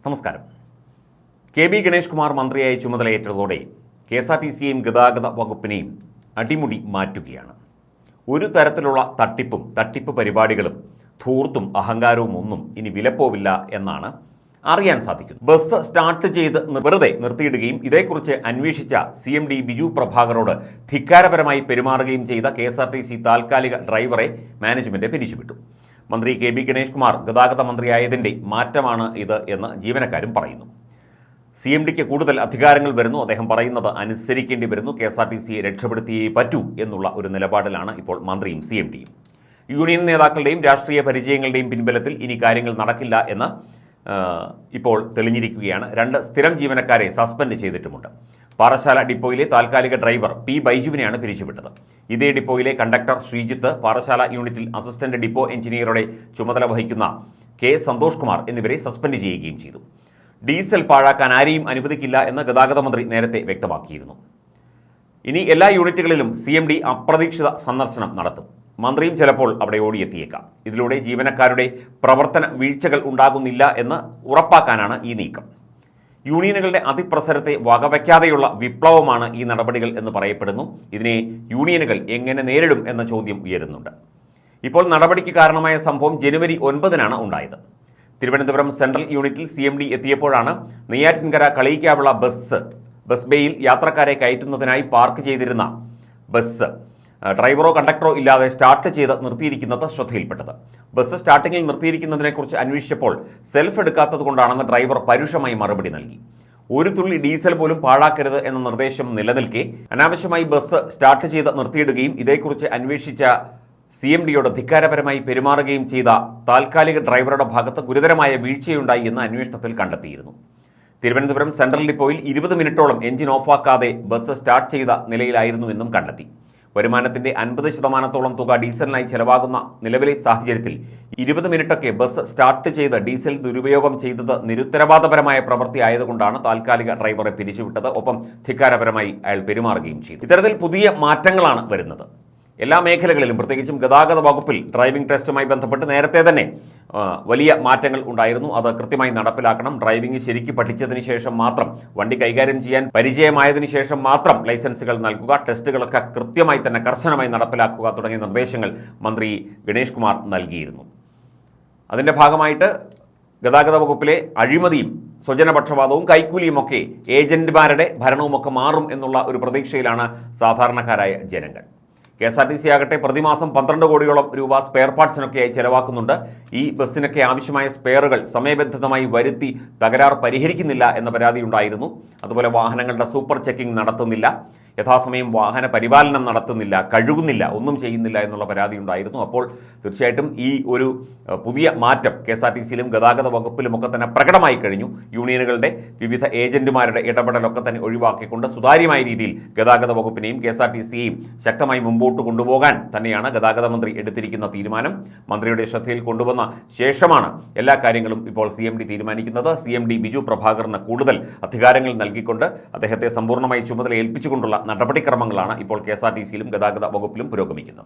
നമസ്കാരം. കെ.ബി. ഗണേഷ് കുമാർ മന്ത്രിയായി ചുമതലയേറ്റതോടെ KSRTCയെയും ഗതാഗത വകുപ്പിനെയും അടിമുടി മാറ്റുകയാണ്. ഒരു തരത്തിലുള്ള തട്ടിപ്പ് പരിപാടികളും ധൂർത്തും അഹങ്കാരവും ഒന്നും ഇനി വിലപ്പോവില്ല എന്നാണ് അറിയാൻ സാധിക്കുന്നത്. ബസ് സ്റ്റാർട്ട് ചെയ്ത് വെറുതെ നിർത്തിയിടുകയും ഇതേക്കുറിച്ച് അന്വേഷിച്ച CMD ബിജു പ്രഭാകറോട് ധിക്കാരപരമായി പെരുമാറുകയും ചെയ്ത KSRTC താൽക്കാലിക ഡ്രൈവറെ മാനേജ്മെന്റ് പിരിച്ചുവിട്ടു. മന്ത്രി കെ.ബി. ഗണേഷ് കുമാർ ഗതാഗത മന്ത്രിയായതിൻ്റെ മാറ്റമാണ് ഇത് എന്ന് ജീവനക്കാരും പറയുന്നു. CMDക്ക് കൂടുതൽ അധികാരങ്ങൾ വരുന്നു, അദ്ദേഹം പറയുന്നത് അനുസരിക്കേണ്ടി വരുന്നു, KSRTCയെ രക്ഷപ്പെടുത്തിയേ പറ്റൂ എന്നുള്ള ഒരു നിലപാടിലാണ് ഇപ്പോൾ മന്ത്രിയും CMDയും. യൂണിയൻ നേതാക്കളുടെയും രാഷ്ട്രീയ പരിചയങ്ങളുടെയും പിൻബലത്തിൽ ഇനി കാര്യങ്ങൾ നടക്കില്ല എന്ന് ഇപ്പോൾ തെളിഞ്ഞിരിക്കുകയാണ്. 2 സ്ഥിരം ജീവനക്കാരെ സസ്പെൻഡ് ചെയ്തിട്ടുമുണ്ട്. പാറശാല ഡിപ്പോയിലെ താൽക്കാലിക ഡ്രൈവർ P. ബൈജുവിനെയാണ് പിരിച്ചുവിട്ടത്. ഇതേ ഡിപ്പോയിലെ കണ്ടക്ടർ ശ്രീജിത്ത്, പാറശാല യൂണിറ്റിൽ അസിസ്റ്റന്റ് ഡിപ്പോ എഞ്ചിനീയറുടെ ചുമതല വഹിക്കുന്ന K. സന്തോഷ് കുമാർ എന്നിവരെ സസ്പെൻഡ് ചെയ്യുകയും ചെയ്തു. ഡീസൽ പാഴാക്കാൻ ആരെയും അനുവദിക്കില്ല എന്ന് ഗതാഗത മന്ത്രി നേരത്തെ വ്യക്തമാക്കിയിരുന്നു. ഇനി എല്ലാ യൂണിറ്റുകളിലും CMD അപ്രതീക്ഷിത സന്ദർശനം നടത്തും. മന്ത്രിയും ചിലപ്പോൾ അവിടെ ഓടിയെത്തിയേക്കാം. ഇതിലൂടെ ജീവനക്കാരുടെ പ്രവർത്തന വീഴ്ചകൾ ഉണ്ടാകുന്നില്ല എന്ന് ഉറപ്പാക്കാനാണ് ഈ നീക്കം. യൂണിയനുകളുടെ അതിപ്രസരത്തെ വകവയ്ക്കാതെയുള്ള വിപ്ലവമാണ് ഈ നടപടികൾ എന്ന് പറയപ്പെടുന്നു. ഇതിനെ യൂണിയനുകൾ എങ്ങനെ നേരിടും എന്ന ചോദ്യം ഉയരുന്നുണ്ട്. ഇപ്പോൾ നടപടിക്ക് കാരണമായ സംഭവം ജനുവരി 9-നാണ് ഉണ്ടായത്. തിരുവനന്തപുരം സെൻട്രൽ യൂണിറ്റിൽ CMD എത്തിയപ്പോഴാണ് നെയ്യാറ്റിൻകര കളിയിക്കാവുള്ള ബസ് ബേയിൽ യാത്രക്കാരെ കയറ്റുന്നതിനായി പാർക്ക് ചെയ്തിരുന്ന ബസ് ഡ്രൈവറോ കണ്ടക്ടറോ ഇല്ലാതെ സ്റ്റാർട്ട് ചെയ്ത് നിർത്തിയിരിക്കുന്നത് ശ്രദ്ധയിൽപ്പെട്ടത്. ബസ് സ്റ്റാർട്ടിങ്ങിൽ നിർത്തിയിരിക്കുന്നതിനെക്കുറിച്ച് അന്വേഷിച്ചപ്പോൾ സെൽഫ് എടുക്കാത്തത് കൊണ്ടാണെന്ന് ഡ്രൈവർ പരുഷമായി മറുപടി നൽകി. ഒരു തുള്ളി ഡീസൽ പോലും പാഴാക്കരുത് എന്ന നിർദ്ദേശം നിലനിൽക്കെ അനാവശ്യമായി ബസ് സ്റ്റാർട്ട് ചെയ്ത് നിർത്തിയിടുകയും ഇതേക്കുറിച്ച് അന്വേഷിച്ച CMDയോട് ധിക്കാരപരമായി പെരുമാറുകയും ചെയ്ത താൽക്കാലിക ഡ്രൈവറുടെ ഭാഗത്ത് ഗുരുതരമായ വീഴ്ചയുണ്ടായി എന്ന് അന്വേഷണത്തിൽ കണ്ടെത്തിയിരുന്നു. തിരുവനന്തപുരം സെൻട്രൽ ഡിപ്പോയിൽ 20 മിനിറ്റോളം എഞ്ചിൻ ഓഫാക്കാതെ ബസ് സ്റ്റാർട്ട് ചെയ്ത നിലയിലായിരുന്നുവെന്നും കണ്ടെത്തി. വരുമാനത്തിൻ്റെ 50% തുക ഡീസലിനായി ചെലവാകുന്ന നിലവിലെ സാഹചര്യത്തിൽ 20 മിനിറ്റൊക്കെ ബസ് സ്റ്റാർട്ട് ചെയ്ത് ഡീസൽ ദുരുപയോഗം ചെയ്തത് നിരുത്തരവാദപരമായ പ്രവൃത്തി ആയതുകൊണ്ടാണ് താൽക്കാലിക ഡ്രൈവറെ പിരിച്ചുവിട്ടത്. ഒപ്പം ധിക്കാരപരമായി അയാൾ പെരുമാറുകയും ചെയ്തു. ഇത്തരത്തിൽ പുതിയ മാറ്റങ്ങളാണ് വരുന്നത്. എല്ലാ മേഖലകളിലും പ്രത്യേകിച്ചും ഗതാഗത വകുപ്പിൽ ഡ്രൈവിംഗ് ടെസ്റ്റുമായി ബന്ധപ്പെട്ട് നേരത്തെ തന്നെ വലിയ മാറ്റങ്ങൾ ഉണ്ടായിരുന്നു. അത് കൃത്യമായി നടപ്പിലാക്കണം. ഡ്രൈവിംഗ് ശരിക്കും പഠിച്ചതിന് ശേഷം മാത്രം, വണ്ടി കൈകാര്യം ചെയ്യാൻ പരിചയമായതിനു ശേഷം മാത്രം ലൈസൻസുകൾ നൽകുക, ടെസ്റ്റുകളൊക്കെ കൃത്യമായി തന്നെ കർശനമായി നടപ്പിലാക്കുക തുടങ്ങിയ നിർദ്ദേശങ്ങൾ മന്ത്രി ഗണേഷ് കുമാർ നൽകിയിരുന്നു. അതിൻ്റെ ഭാഗമായിട്ട് ഗതാഗത വകുപ്പിലെ അഴിമതിയും സ്വജനപക്ഷപാതവും കൈക്കൂലിയുമൊക്കെ ഏജന്റുമാരുടെ ഭരണവുമൊക്കെ മാറും എന്നുള്ള ഒരു പ്രതീക്ഷയിലാണ് സാധാരണക്കാരായ ജനങ്ങൾ. KSRTC ആകട്ടെ പ്രതിമാസം 12 കോടിയോളം രൂപ സ്പെയർ പാർട്സിനൊക്കെയായി ചെലവാക്കുന്നുണ്ട്. ഈ ബസ്സിനൊക്കെ ആവശ്യമായ സ്പെയറുകൾ സമയബന്ധിതമായി വരുത്തി തകരാർ പരിഹരിക്കുന്നില്ല എന്ന പരാതി ഉണ്ടായിരുന്നു. അതുപോലെ വാഹനങ്ങളുടെ സൂപ്പർ ചെക്കിംഗ് നടത്തുന്നില്ല, യഥാസമയം വാഹന പരിപാലനം നടത്തുന്നില്ല, കഴുകുന്നില്ല, ഒന്നും ചെയ്യുന്നില്ല എന്നുള്ള പരാതി ഉണ്ടായിരുന്നു. അപ്പോൾ തീർച്ചയായിട്ടും ഈ ഒരു പുതിയ മാറ്റം KSRTCയിലും ഗതാഗത വകുപ്പിലുമൊക്കെ തന്നെ പ്രകടമായി കഴിഞ്ഞു. യൂണിയനുകളുടെ വിവിധ ഏജന്റുമാരുടെ ഇടപെടലൊക്കെ തന്നെ ഒഴിവാക്കിക്കൊണ്ട് സുതാര്യമായ രീതിയിൽ ഗതാഗത വകുപ്പിനെയും KSRTCയെയും ശക്തമായി മുമ്പോട്ട് കൊണ്ടുപോകാൻ തന്നെയാണ് ഗതാഗത മന്ത്രി എടുത്തിരിക്കുന്ന തീരുമാനം. മന്ത്രിയുടെ ശ്രദ്ധയിൽ കൊണ്ടുവന്ന ശേഷമാണ് എല്ലാ കാര്യങ്ങളും ഇപ്പോൾ CMD തീരുമാനിക്കുന്നത്. CMD ബിജു പ്രഭാകറിന് കൂടുതൽ അധികാരങ്ങൾ നൽകിക്കൊണ്ട് അദ്ദേഹത്തെ സമ്പൂർണ്ണമായി ചുമതല ഏൽപ്പിച്ചുകൊണ്ടുള്ള നടപടിക്രമങ്ങളാണ് ഇപ്പോൾ KSRTCയിലും ഗതാഗത വകുപ്പിലും പുരോഗമിക്കുന്നത്.